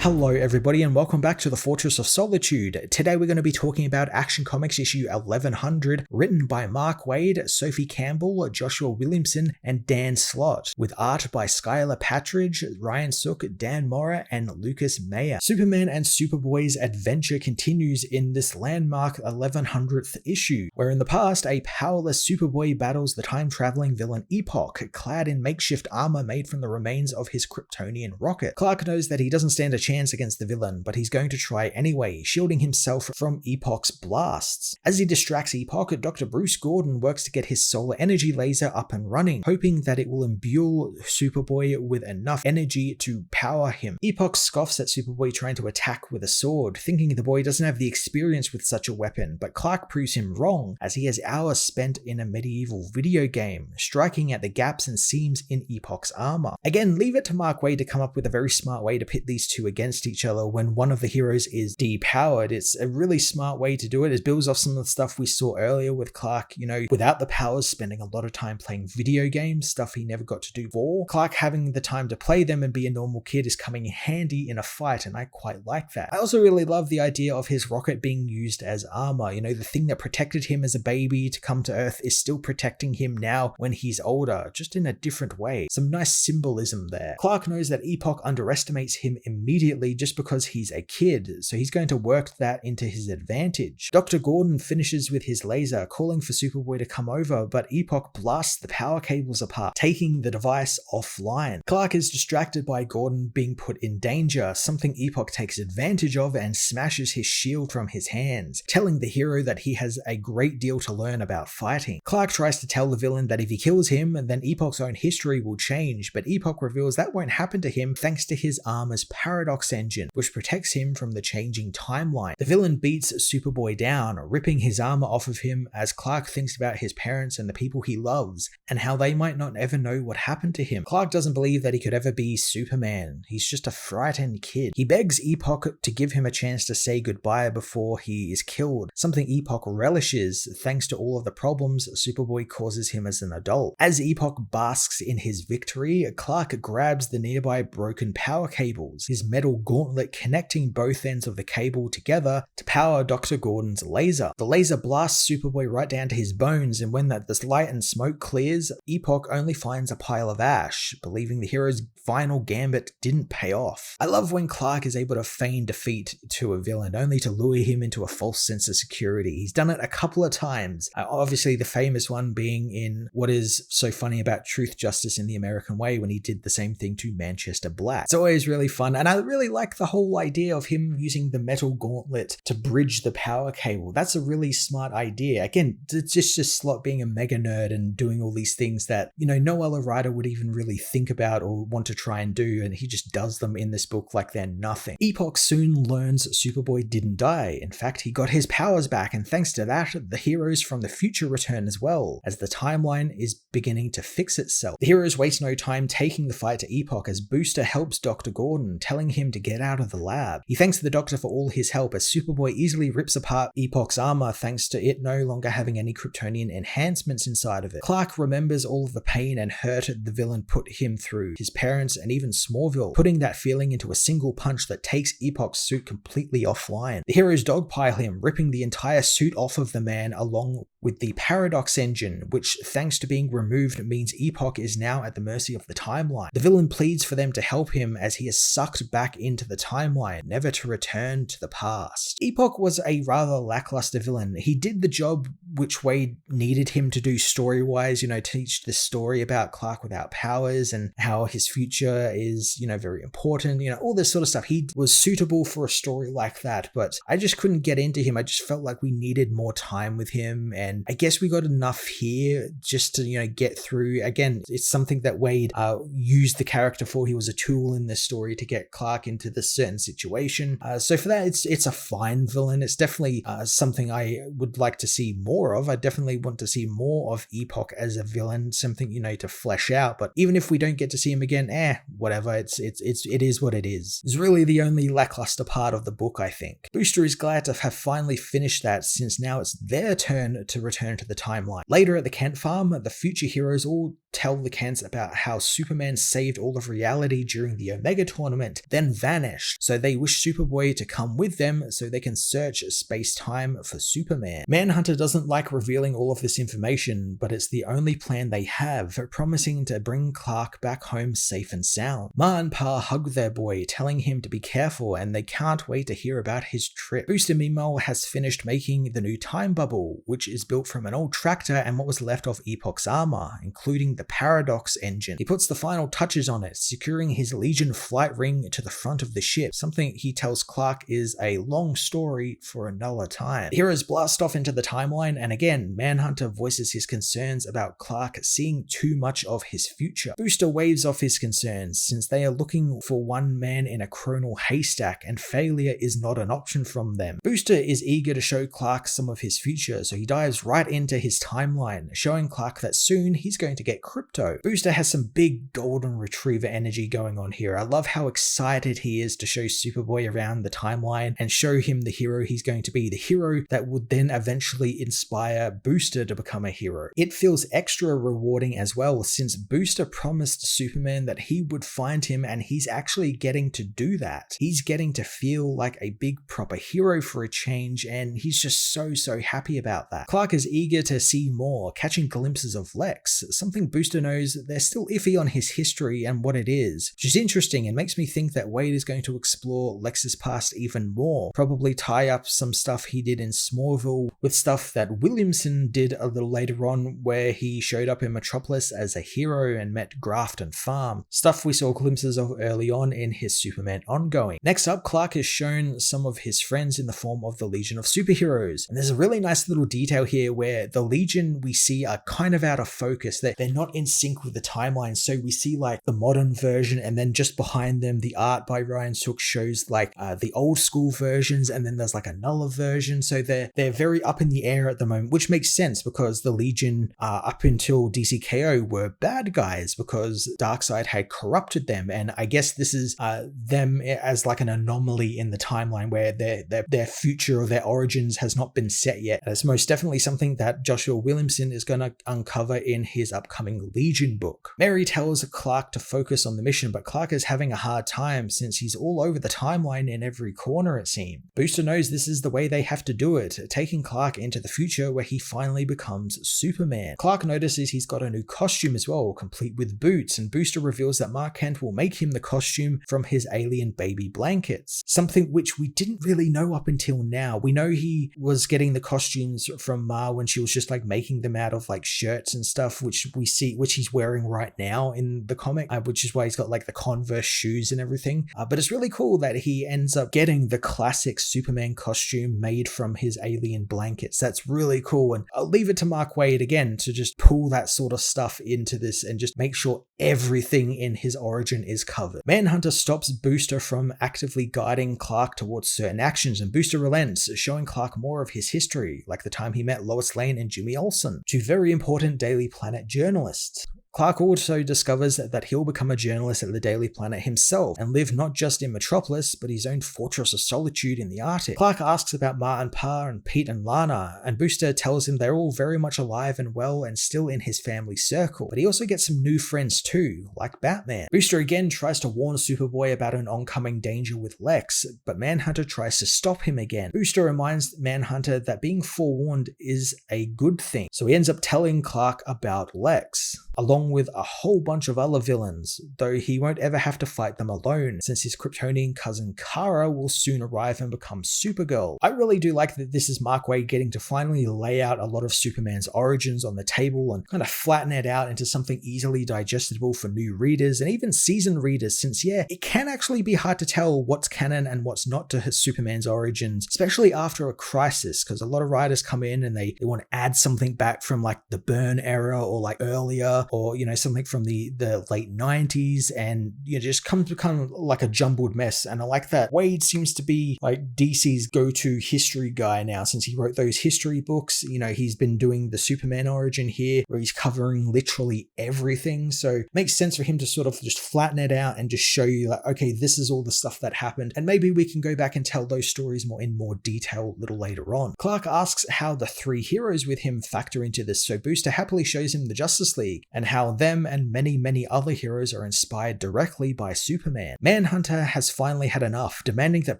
Hello everybody and welcome back to the Fortress of Solitude. Today we're going to be talking about Action Comics issue 1100, written by Mark Waid, Sophie Campbell, Joshua Williamson, and Dan Slott, with art by Skylar Patridge, Ryan Sook, Dan Mora, and Lucas Mayer. Superman and Superboy's adventure continues in this landmark 1100th issue, where in the past a powerless Superboy battles the time-traveling villain Epoch, clad in makeshift armor made from the remains of his Kryptonian rocket. Clark knows that he doesn't stand a chance against the villain, but he's going to try anyway, shielding himself from Epoch's blasts. As he distracts Epoch, Dr. Bruce Gordon works to get his solar energy laser up and running, hoping that it will imbue Superboy with enough energy to power him. Epoch scoffs at Superboy trying to attack with a sword, thinking the boy doesn't have the experience with such a weapon, but Clark proves him wrong, as he has hours spent in a medieval video game, striking at the gaps and seams in Epoch's armor. Again, leave it to Mark Waid to come up with a very smart way to pit these two against each other when one of the heroes is depowered. It's a really smart way to do it. It builds off some of the stuff we saw earlier with Clark, without the powers, spending a lot of time playing video games, stuff he never got to do before. Clark having the time to play them and be a normal kid is coming handy in a fight, and I quite like that. I also really love the idea of his rocket being used as armor. The thing that protected him as a baby to come to Earth is still protecting him now when he's older, just in a different way. Some nice symbolism there. Clark knows that Epoch underestimates him immediately just because he's a kid, so he's going to work that into his advantage. Dr. Gordon finishes with his laser, calling for Superboy to come over, but Epoch blasts the power cables apart, taking the device offline. Clark is distracted by Gordon being put in danger, something Epoch takes advantage of and smashes his shield from his hands, telling the hero that he has a great deal to learn about fighting. Clark tries to tell the villain that if he kills him, then Epoch's own history will change, but Epoch reveals that won't happen to him thanks to his armor's paradox engine, which protects him from the changing timeline. The villain beats Superboy down, ripping his armor off of him as Clark thinks about his parents and the people he loves, and how they might not ever know what happened to him. Clark doesn't believe that he could ever be Superman. He's just a frightened kid. He begs Epoch to give him a chance to say goodbye before he is killed, something Epoch relishes thanks to all of the problems Superboy causes him as an adult. As Epoch basks in his victory, Clark grabs the nearby broken power cables, his metal gauntlet connecting both ends of the cable together to power Dr. Gordon's laser. The laser blasts Superboy right down to his bones, and when this light and smoke clears, Epoch only finds a pile of ash, believing the hero's final gambit didn't pay off. I love when Clark is able to feign defeat to a villain, only to lure him into a false sense of security. He's done it a couple of times. Obviously, the famous one being in What Is So Funny About Truth, Justice in the American Way, when he did the same thing to Manchester Black. It's always really fun, and I really like the whole idea of him using the metal gauntlet to bridge the power cable. That's a really smart idea. Again, it's just Slott being a mega nerd and doing all these things that, no other writer would even really think about or want to try and do, and he just does them in this book like they're nothing. Epoch soon learns Superboy didn't die. In fact, he got his powers back, and thanks to that, the heroes from the future return as well, as the timeline is beginning to fix itself. The heroes waste no time taking the fight to Epoch as Booster helps Dr. Gordon, telling him to get out of the lab. He thanks the doctor for all his help as Superboy easily rips apart Epoch's armor thanks to it no longer having any Kryptonian enhancements inside of it. Clark remembers all of the pain and hurt the villain put him through, his parents, and even Smallville, putting that feeling into a single punch that takes Epoch's suit completely offline. The heroes dogpile him, ripping the entire suit off of the man along with the paradox engine, which thanks to being removed means Epoch is now at the mercy of the timeline. The villain pleads for them to help him as he is sucked back into the timeline, never to return to the past. Epoch was a rather lackluster villain. He did the job which Waid needed him to do story-wise, teach this story about Clark without powers and how his future is, very important, all this sort of stuff. He was suitable for a story like that, but I just couldn't get into him. I just felt like we needed more time with him, and I guess we got enough here just to, get through. Again, it's something that Waid used the character for. He was a tool in this story to get Clark into this certain situation. So for that, it's a fine villain. It's definitely something I would like to see more of. I definitely want to see more of Epoch as a villain, something, to flesh out. But even if we don't get to see him again, whatever. It is what it is. It's really the only lackluster part of the book, I think. Booster is glad to have finally finished that, since now it's their turn to return to the timeline. Later at the Kent farm, the future heroes all tell the Kents about how Superman saved all of reality during the Omega tournament, then vanished. So they wish Superboy to come with them so they can search space-time for Superman. Manhunter doesn't like revealing all of this information, but it's the only plan they have, promising to bring Clark back home safe and sound. Ma and Pa hug their boy, telling him to be careful, and they can't wait to hear about his trip. Booster, meanwhile, has finished making the new time bubble, which is built from an old tractor and what was left of Epoch's armor, including the Paradox engine. He puts the final touches on it, securing his Legion flight ring to the front of the ship, something he tells Clark is a long story for another time. The heroes blast off into the timeline, and again, Manhunter voices his concerns about Clark seeing too much of his future. Booster waves off his concerns, since they are looking for one man in a chronal haystack, and failure is not an option from them. Booster is eager to show Clark some of his future, so he dives right into his timeline, showing Clark that soon he's going to get crypto. Booster has some big golden retriever energy going on here. I love how excited he is to show Superboy around the timeline and show him the hero he's going to be, the hero that would then eventually inspire Booster to become a hero. It feels extra rewarding as well, since Booster promised Superman that he would find him, and he's actually getting to do that. He's getting to feel like a big proper hero for a change, and he's just so happy about that. Clark is eager to see more, catching glimpses of Lex, something Booster knows they're still iffy on his history and what it is, which is interesting and makes me think that Wade is going to explore Lex's past even more, probably tie up some stuff he did in Smallville with stuff that Williamson did a little later on, where he showed up in Metropolis as a hero and met Graft and Farm, stuff we saw glimpses of early on in his Superman ongoing. Next up, Clark is shown some of his friends in the form of the Legion of Superheroes, and there's a really nice little detail here where the Legion we see are kind of out of focus. They're not in sync with the timeline, so we see like the modern version, and then just behind them the art by Ryan Sook shows like the old school versions, and then there's like another version, so they're very up in the air at the moment, which makes sense because the Legion up until DCKO were bad guys because Darkseid had corrupted them, and I guess this is them as like an anomaly in the timeline where their future or their origins has not been set yet. And it's most definitely something that Joshua Williamson is going to uncover in his upcoming Legion book. Mary tells Clark to focus on the mission, but Clark is having a hard time since he's all over the timeline in every corner, it seems. Booster knows this is the way they have to do it, taking Clark into the future where he finally becomes Superman. Clark notices he's got a new costume as well, complete with boots, and Booster reveals that Mark Kent will make him the costume from his alien baby blankets, something which we didn't really know up until now. We know he was getting the costumes from Ma when she was just like making them out of like shirts and stuff, which we see, which he's wearing right now in the comic, which is why he's got like the Converse shoes and everything. But it's really cool that he ends up getting the classic Superman costume made from his alien blankets. That's really cool, and I'll leave it to Mark Waid again to just pull that sort of stuff into this and just make sure everything in his origin is covered. Manhunter stops Booster from actively guiding Clark towards certain actions, and Booster relents, showing Clark more of his history, like the time he met Lois Lane and Jimmy Olsen, two very important Daily Planet journalists. Clark also discovers that he'll become a journalist at the Daily Planet himself and live not just in Metropolis, but his own fortress of solitude in the Arctic. Clark asks about Ma and Pa and Pete and Lana, and Booster tells him they're all very much alive and well and still in his family circle, but he also gets some new friends too, like Batman. Booster again tries to warn Superboy about an oncoming danger with Lex, but Manhunter tries to stop him again. Booster reminds Manhunter that being forewarned is a good thing, so he ends up telling Clark about Lex, along with a whole bunch of other villains, though he won't ever have to fight them alone, since his Kryptonian cousin Kara will soon arrive and become Supergirl. I really do like that this is Mark Waid getting to finally lay out a lot of Superman's origins on the table and kind of flatten it out into something easily digestible for new readers and even seasoned readers, since it can actually be hard to tell what's canon and what's not to Superman's origins, especially after a crisis, because a lot of writers come in and they want to add something back from like the Byrne era or like earlier, or something from the late 90s, and just comes to kind of like a jumbled mess. And I like that Waid seems to be like DC's go-to history guy now, since he wrote those history books. He's been doing the Superman origin here where he's covering literally everything, so it makes sense for him to sort of just flatten it out and just show you like, okay, this is all the stuff that happened, and maybe we can go back and tell those stories in more detail a little later on. Clark asks how the three heroes with him factor into this, so Booster happily shows him the Justice League and how how them and many other heroes are inspired directly by Superman. Manhunter has finally had enough, demanding that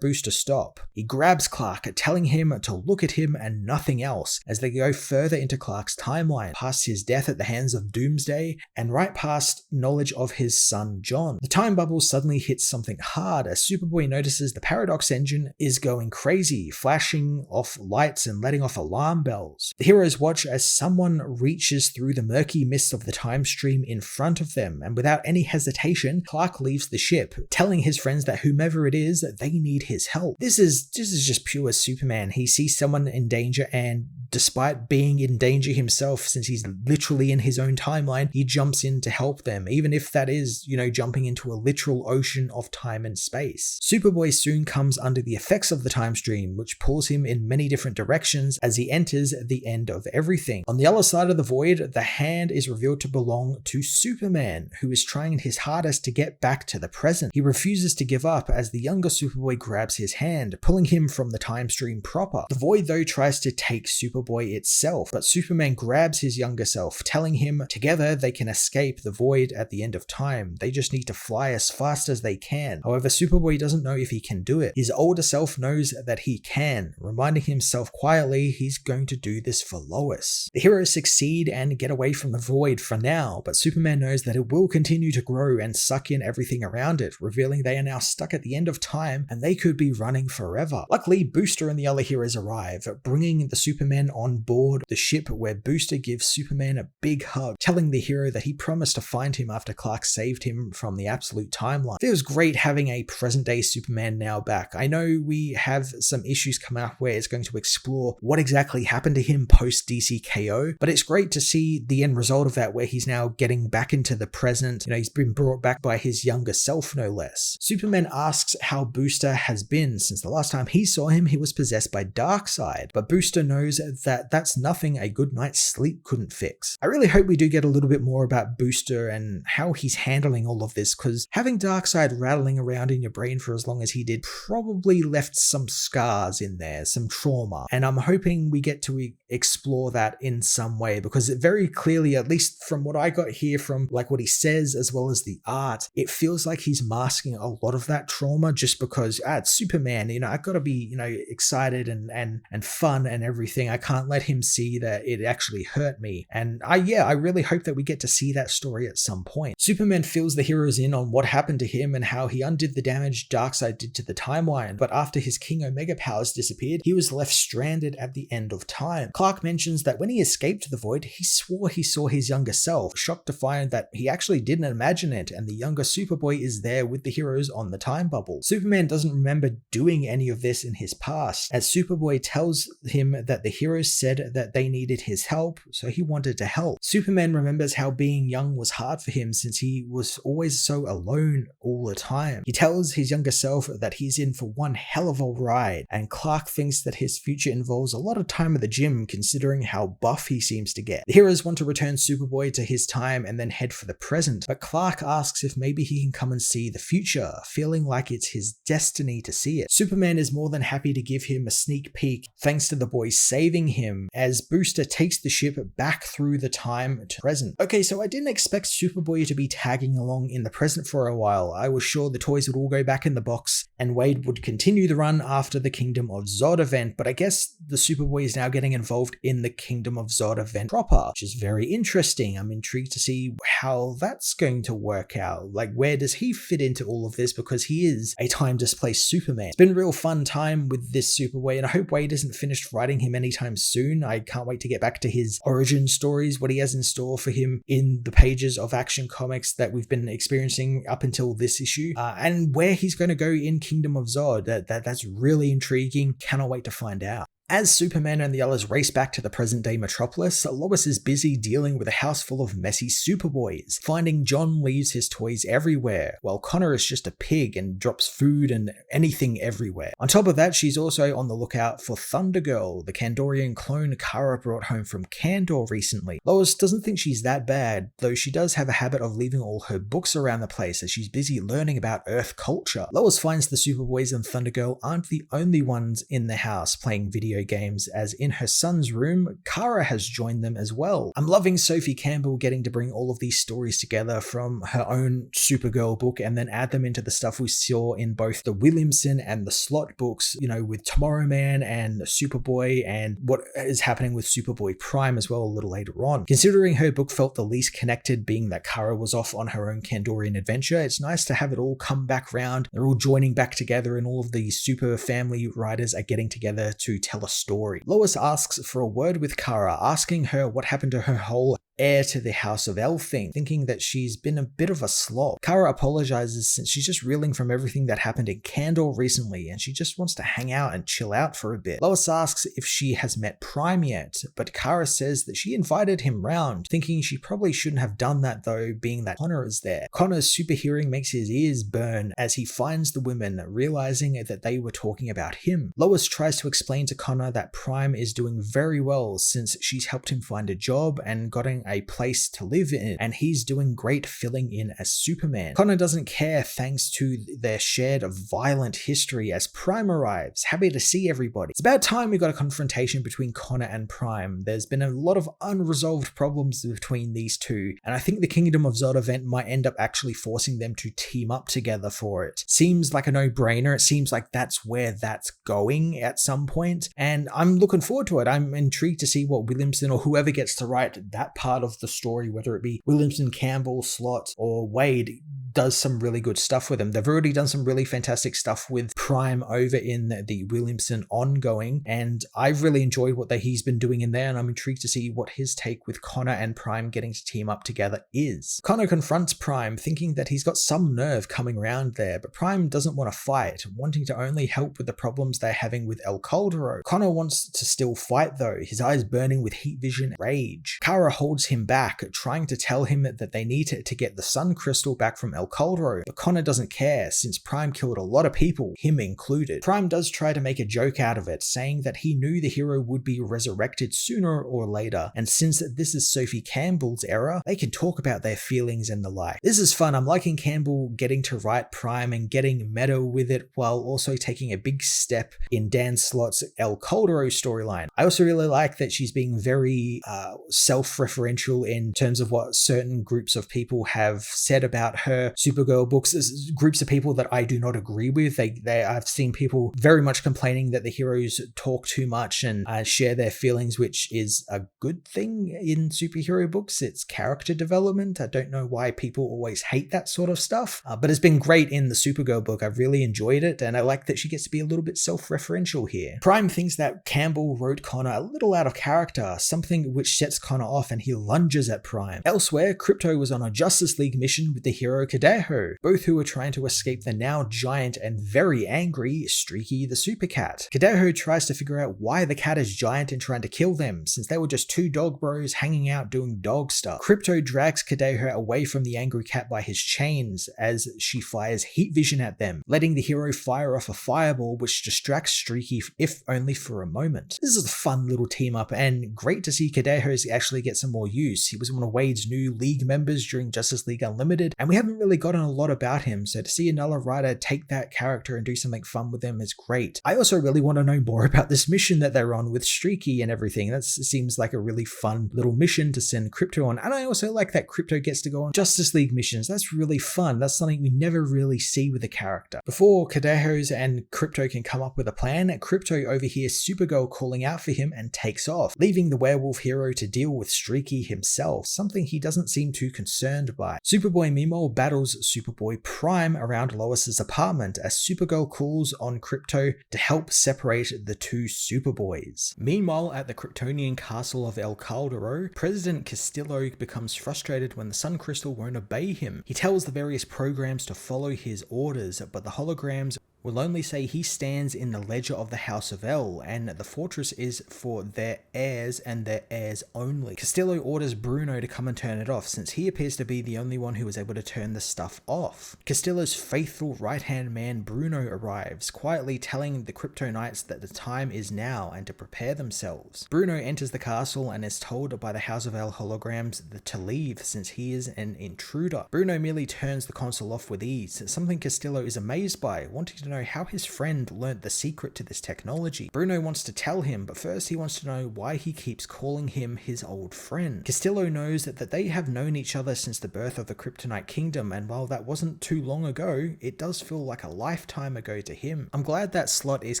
Booster stop. He grabs Clark, telling him to look at him and nothing else, as they go further into Clark's timeline, past his death at the hands of Doomsday, and right past knowledge of his son John. The time bubble suddenly hits something hard as Superboy notices the Paradox engine is going crazy, flashing off lights and letting off alarm bells. The heroes watch as someone reaches through the murky mist of the time stream in front of them, and without any hesitation, Clark leaves the ship, telling his friends that whomever it is, they need his help. This is just pure Superman. He sees someone in danger, and despite being in danger himself, since he's literally in his own timeline, he jumps in to help them, even if that is, jumping into a literal ocean of time and space. Superboy soon comes under the effects of the time stream, which pulls him in many different directions as he enters the end of everything. On the other side of the void, the hand is revealed to belong to Superman, who is trying his hardest to get back to the present. He refuses to give up as the younger Superboy grabs his hand, pulling him from the time stream proper. The void, though, tries to take Superboy itself, but Superman grabs his younger self, telling him together they can escape the void at the end of time. They just need to fly as fast as they can. However, Superboy doesn't know if he can do it. His older self knows that he can, reminding himself quietly he's going to do this for Lois. The heroes succeed and get away from the void for now, but Superman knows that it will continue to grow and suck in everything around it, revealing they are now stuck at the end of time and they could be running forever. Luckily, Booster and the other heroes arrive, bringing the Superman on board the ship, where Booster gives Superman a big hug, telling the hero that he promised to find him after Clark saved him from the absolute timeline. It was great having a present-day Superman now back. I know we have some issues coming up where it's going to explore what exactly happened to him post DCKO, but it's great to see the end result of that, where he's now getting back into the present. He's been brought back by his younger self, no less. Superman asks how Booster has been. Since the last time he saw him, he was possessed by Darkseid, but Booster knows that that's nothing a good night's sleep couldn't fix. I really hope we do get a little bit more about Booster and how he's handling all of this, because having Darkseid rattling around in your brain for as long as he did probably left some scars in there, some trauma, and I'm hoping we get to explore that in some way, because it very clearly, at least from what I got here from like what he says as well as the art, it feels like he's masking a lot of that trauma just because it's Superman, I gotta be excited and fun and everything. I can't let him see that it actually hurt me, and I really hope that we get to see that story at some point. Superman fills the heroes in on what happened to him and how he undid the damage Darkseid did to the timeline, but after his King Omega powers disappeared, he was left stranded at the end of time. Clark mentions that when he escaped the void, he swore he saw his younger self, shocked to find that he actually didn't imagine it, and the younger Superboy is there with the heroes on the time bubble. Superman doesn't remember doing any of this in his past, as Superboy tells him that the heroes said that they needed his help, so he wanted to help. Superman remembers how being young was hard for him since he was always so alone all the time. He tells his younger self that he's in for one hell of a ride, and Clark thinks that his future involves a lot of time at the gym considering how buff he seems to get. The heroes want to return Superboy to his time and then head for the present, but Clark asks if maybe he can come and see the future, feeling like it's his destiny to see it. Superman is more than happy to give him a sneak peek thanks to the boys saving him, as Booster takes the ship back through the time to present. Okay, so I didn't expect Superboy to be tagging along in the present for a while. I was sure the toys would all go back in the box and Wade would continue the run after the Kingdom of Zod event, but I guess the Superboy is now getting involved in the Kingdom of Zod event proper, which is very interesting. I'm intrigued to see how that's going to work out. Like, where does he fit into all of this, because he is a time-displaced Superman. It's been a real fun time with this Superboy, and I hope Wade isn't finished writing him anytime soon. I can't wait to get back to his origin stories, what he has in store for him in the pages of Action Comics that we've been experiencing up until this issue, and where he's going to go in Kingdom of Zod. That's really intriguing. Cannot wait to find out. As Superman and the others race back to the present-day Metropolis, Lois is busy dealing with a house full of messy Superboys. Finding John leaves his toys everywhere, while Connor is just a pig and drops food and anything everywhere. On top of that, she's also on the lookout for Thunder Girl, the Kandorian clone Kara brought home from Kandor recently. Lois doesn't think she's that bad, though she does have a habit of leaving all her books around the place as she's busy learning about Earth culture. Lois finds the Superboys and Thunder Girl aren't the only ones in the house playing video video games, as in her son's room, Kara has joined them as well. I'm loving Sophie Campbell getting to bring all of these stories together from her own Supergirl book and then add them into the stuff we saw in both the Williamson and the Slott books, with Tomorrow Man and Superboy, and what is happening with Superboy Prime as well a little later on. Considering her book felt the least connected, being that Kara was off on her own Kandorian adventure, it's nice to have it all come back round. They're all joining back together and all of these super family writers are getting together to tell a story. Lois asks for a word with Kara, asking her what happened to her whole heir to the House of L thing, thinking that she's been a bit of a slob. Kara apologizes since she's just reeling from everything that happened in Candor recently and she just wants to hang out and chill out for a bit. Lois asks if she has met Prime yet, but Kara says that she invited him round, thinking she probably shouldn't have done that though, being that Connor is there. Connor's super hearing makes his ears burn as he finds the women, realizing that they were talking about him. Lois tries to explain to Connor that Prime is doing very well since she's helped him find a job and gotten a place to live in, and he's doing great filling in as Superman. Connor doesn't care thanks to their shared violent history as Prime arrives, happy to see everybody. It's about time we got a confrontation between Connor and Prime. There's been a lot of unresolved problems between these two, and I think the Kingdom of Zod event might end up actually forcing them to team up together for it. Seems like a no-brainer. It seems like that's where that's going at some point, and I'm looking forward to it. I'm intrigued to see what Williamson or whoever gets to write that part of the story, whether it be Williamson, Campbell, Slott, or Wade, does some really good stuff with him. They've already done some really fantastic stuff with Prime over in the Williamson ongoing, and I've really enjoyed what he's been doing in there, and I'm intrigued to see what his take with Connor and Prime getting to team up together is. Connor confronts Prime, thinking that he's got some nerve coming around there, but Prime doesn't want to fight, wanting to only help with the problems they're having with El Caldero. Connor wants to still fight though, his eyes burning with heat vision and rage. Kara holds him back, trying to tell him that they need to get the Sun Crystal back from El Caldero, but Connor doesn't care since Prime killed a lot of people, him included. Prime does try to make a joke out of it, saying that he knew the hero would be resurrected sooner or later, and since this is Sophie Campbell's era, they can talk about their feelings and the like. This is fun. I'm liking Campbell getting to write Prime and getting meta with it while also taking a big step in Dan Slott's El Caldero storyline. I also really like that she's being very self-referential in terms of what certain groups of people have said about her Supergirl books. There's groups of people that I do not agree with. I've seen people very much complaining that the heroes talk too much and share their feelings, which is a good thing in superhero books. It's character development. I don't know why people always hate that sort of stuff, but it's been great in the Supergirl book. I've really enjoyed it, and I like that she gets to be a little bit self-referential here. Prime thinks that Campbell wrote Connor a little out of character, something which sets Connor off, and he lunges at Prime. Elsewhere, Krypto was on a Justice League mission with the hero Caldero, both who were trying to escape the now giant and very angry Streaky the Super Cat. Caldero tries to figure out why the cat is giant and trying to kill them, since they were just two dog bros hanging out doing dog stuff. Krypto drags Caldero away from the angry cat by his chains as she fires heat vision at them, letting the hero fire off a fireball which distracts Streaky, if only for a moment. This is a fun little team up, and great to see Caldero actually get some more use. He was one of Wade's new League members during Justice League Unlimited, and we haven't really gotten a lot about him, so to see another writer take that character and do something fun with him is great. I also really want to know more about this mission that they're on with Streaky and everything. That seems like a really fun little mission to send Krypto on, and I also like that Krypto gets to go on Justice League missions. That's really fun. That's something we never really see with a character. Before Caldero's and Krypto can come up with a plan, Krypto overhears Supergirl calling out for him and takes off, leaving the werewolf hero to deal with Streaky himself, something he doesn't seem too concerned by. Superboy meanwhile battles Superboy Prime around Lois's apartment as Supergirl calls on Krypto to help separate the two Superboys. Meanwhile, at the Kryptonian castle of El Caldero, President Castillo becomes frustrated when the Sun Crystal won't obey him. He tells the various programs to follow his orders, but the holograms will only say he stands in the ledger of the House of El, and the fortress is for their heirs and their heirs only. Castillo orders Bruno to come and turn it off, since he appears to be the only one who is able to turn the stuff off. Castillo's faithful right-hand man Bruno arrives, quietly telling the Kryptonites that the time is now and to prepare themselves. Bruno enters the castle and is told by the House of El holograms to leave since he is an intruder. Bruno merely turns the console off with ease, something Castillo is amazed by, wanting to know Bruno how his friend learnt the secret to this technology. Bruno wants to tell him, but first he wants to know why he keeps calling him his old friend. Castillo knows that they have known each other since the birth of the Kryptonite Kingdom, and while that wasn't too long ago, it does feel like a lifetime ago to him. I'm glad that Slott is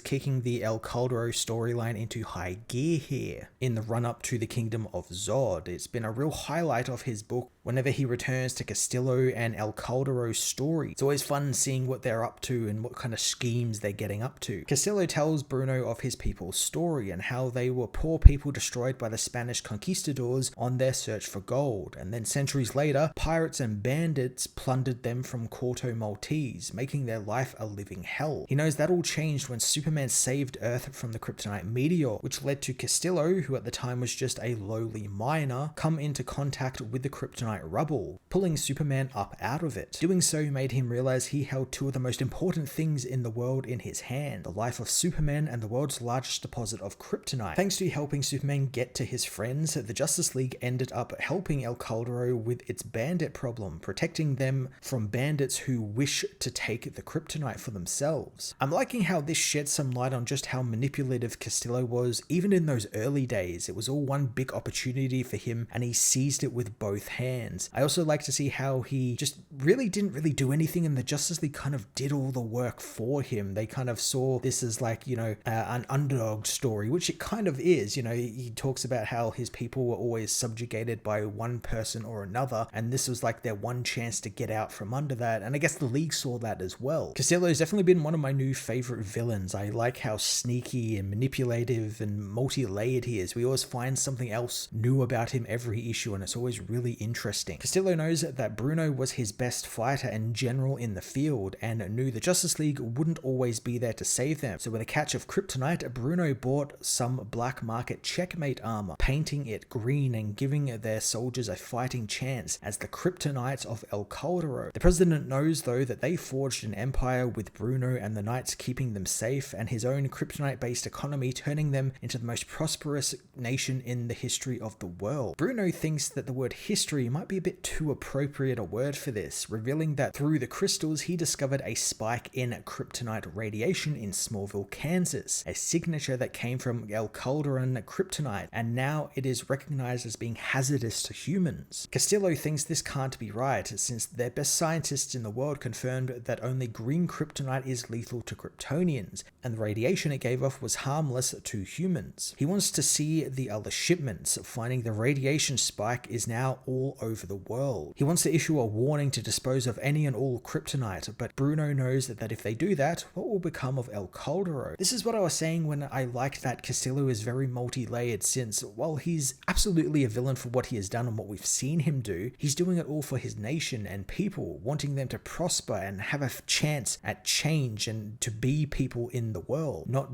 kicking the El Caldero storyline into high gear here in the run-up to the Kingdom of Zod. It's been a real highlight of his book whenever he returns to Castillo and El Caldero's story. It's always fun seeing what they're up to and what kind of schemes they're getting up to. Castillo tells Bruno of his people's story and how they were poor people destroyed by the Spanish conquistadors on their search for gold, and then centuries later, pirates and bandits plundered them from Corto Maltese, making their life a living hell. He knows that all changed when Superman saved Earth from the Kryptonite meteor, which led to Castillo, who at the time was just a lowly miner, come into contact with the Kryptonite rubble, pulling Superman up out of it. Doing so made him realize he held two of the most important things in the world in his hand: the life of Superman and the world's largest deposit of kryptonite. Thanks to helping Superman get to his friends, the Justice League ended up helping El Caldero with its bandit problem, protecting them from bandits who wish to take the kryptonite for themselves. I'm liking how this sheds some light on just how manipulative Castillo was. Even in those early days, it was all one big opportunity for him and he seized it with both hands. I also like to see how he just didn't really do anything and the Justice League kind of did all the work for him. They kind of saw this as like, an underdog story, which it kind of is. He talks about how his people were always subjugated by one person or another, and this was like their one chance to get out from under that, and I guess the League saw that as well. Castillo's definitely been one of my new favorite villains. I like how sneaky and manipulative and multi-layered he is. We always find something else new about him every issue, and it's always really interesting. Castillo knows that Bruno was his best fighter and general in the field, and knew the Justice League wouldn't always be there to save them. So with a catch of kryptonite, Bruno bought some black market checkmate armor, painting it green and giving their soldiers a fighting chance as the kryptonites of El Caldero. The president knows though that they forged an empire with Bruno and the Knights keeping them safe, and his own kryptonite-based economy turning them into the most prosperous nation in the history of the world. Bruno thinks that the word history might be a bit too appropriate a word for this, revealing that through the crystals he discovered a spike in kryptonite radiation in Smallville, Kansas, a signature that came from El Calderon kryptonite, and now it is recognized as being hazardous to humans. Castillo thinks this can't be right, since their best scientists in the world confirmed that only green kryptonite is lethal to Kryptonians, and the radiation it gave off was harmless to humans. He wants to see the other shipments, finding the radiation spike is now all over the world. He wants to issue a warning to dispose of any and all kryptonite, but Bruno knows that if they do that, what will become of El Caldero? This is what I was saying when I like that Castillo is very multi-layered, since while he's absolutely a villain for what he has done and what we've seen him do, he's doing it all for his nation and people, wanting them to prosper and have a chance at change and to be people in the world, not,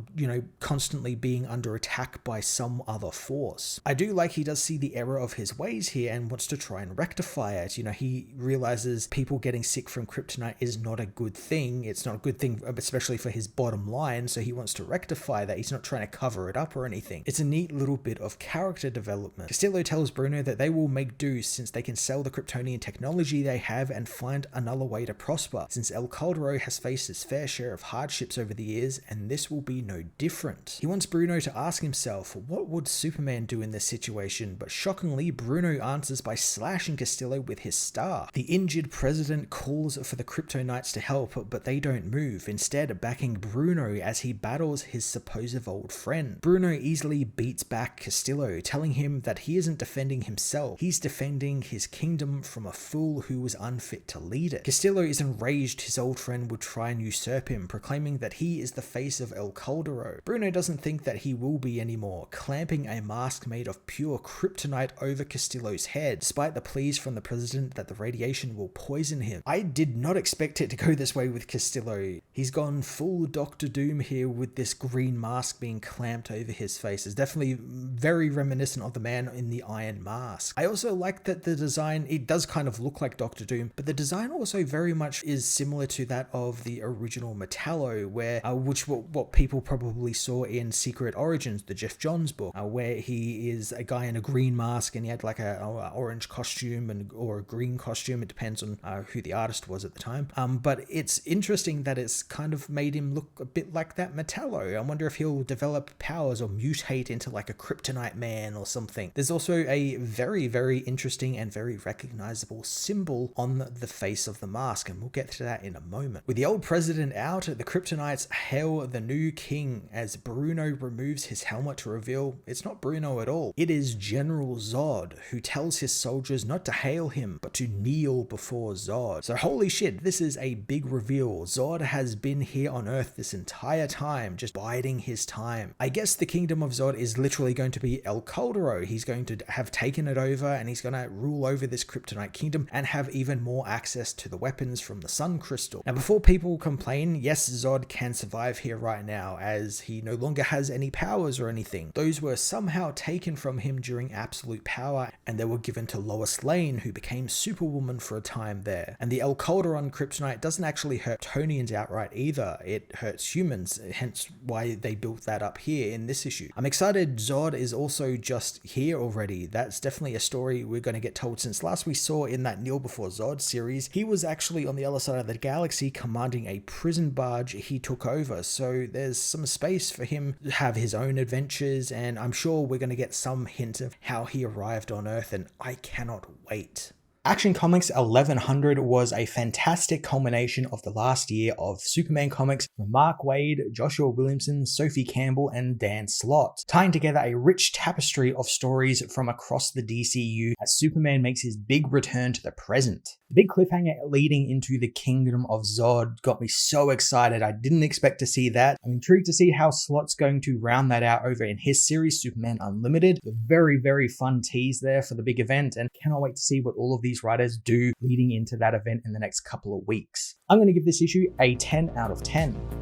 constantly being under attack by some other force. I do like he does see the error of his ways here and wants to try and rectify it. He realizes people getting sick from kryptonite is not a good thing. It's not a good thing, especially for his bottom line, so he wants to rectify that. He's not trying to cover it up or anything. It's a neat little bit of character development. Castillo tells Bruno that they will make do since they can sell the Kryptonian technology they have and find another way to prosper, since El Caldero has faced his fair share of hardships over the years, and this will be no different. He wants Bruno to ask himself, what would Superman do in this situation? But shockingly, Bruno answers by slashing Castillo with his star. The injured president calls for the Kryptonites to help, but they don't move, instead backing Bruno as he battles his supposed old friend. Bruno easily beats back Castillo, telling him that he isn't defending himself, he's defending his kingdom from a fool who was unfit to lead it. Castillo is enraged his old friend would try and usurp him, proclaiming that he is the face of El Caldero. Bruno doesn't think that he will be anymore, clamping a mask made of pure kryptonite over Castillo's head, despite the pleas from the president that the radiation will poison him. I did not expect it to go this way with Castillo. He's gone full Dr. Doom here with this green mask being clamped over his face. It's definitely very reminiscent of the man in the Iron Mask. I also like that the design, it does kind of look like Dr. Doom, but the design also very much is similar to that of the original Metallo, where what people probably saw in Secret Origins, the Jeff Johns book, where he is a guy in a green mask and he had like a orange costume costume or a green costume. It depends on who the artist was at the time. But it's interesting that it's kind of made him look a bit like that Metallo. I wonder if he'll develop powers or mutate into like a kryptonite man or something. There's also a very, very interesting and very recognizable symbol on the face of the mask, and we'll get to that in a moment. With the old president out, the kryptonites hail the new king as Bruno removes his helmet to reveal it's not Bruno at all. It is General Zod, who tells his soldiers not to hail him, but to kneel before Zod. So holy shit, this is a big reveal. Zod has been here on Earth this entire time, just biding his time. I guess the kingdom of Zod is literally going to be El Caldero. He's going to have taken it over, and he's going to rule over this kryptonite kingdom and have even more access to the weapons from the Sun Crystal. Now, before people complain, yes, Zod can survive here right now, as he no longer has any powers or anything. Those were somehow taken from him during absolute power, and they were given to Lois Lane, who became Superwoman for a time there. And the El Calderon kryptonite doesn't actually hurt Tonians outright either. It hurts humans, hence why they built that up here in this issue. I'm excited Zod is also just here already. That's definitely a story we're going to get told, since last we saw in that Kneel Before Zod series, he was actually on the other side of the galaxy commanding a prison barge he took over. So there's some space for him to have his own adventures, and I'm sure we're going to get some hint of how he arrived on Earth, and I cannot wait. Action Comics 1100 was a fantastic culmination of the last year of Superman comics from Mark Waid, Joshua Williamson, Sophie Campbell, and Dan Slott, tying together a rich tapestry of stories from across the DCU as Superman makes his big return to the present. The big cliffhanger leading into the Kingdom of Zod got me so excited. I didn't expect to see that. I'm intrigued to see how Slott's going to round that out over in his series, Superman Unlimited. A very, very fun tease there for the big event, and cannot wait to see what all of these writers do leading into that event in the next couple of weeks. I'm going to give this issue a 10 out of 10.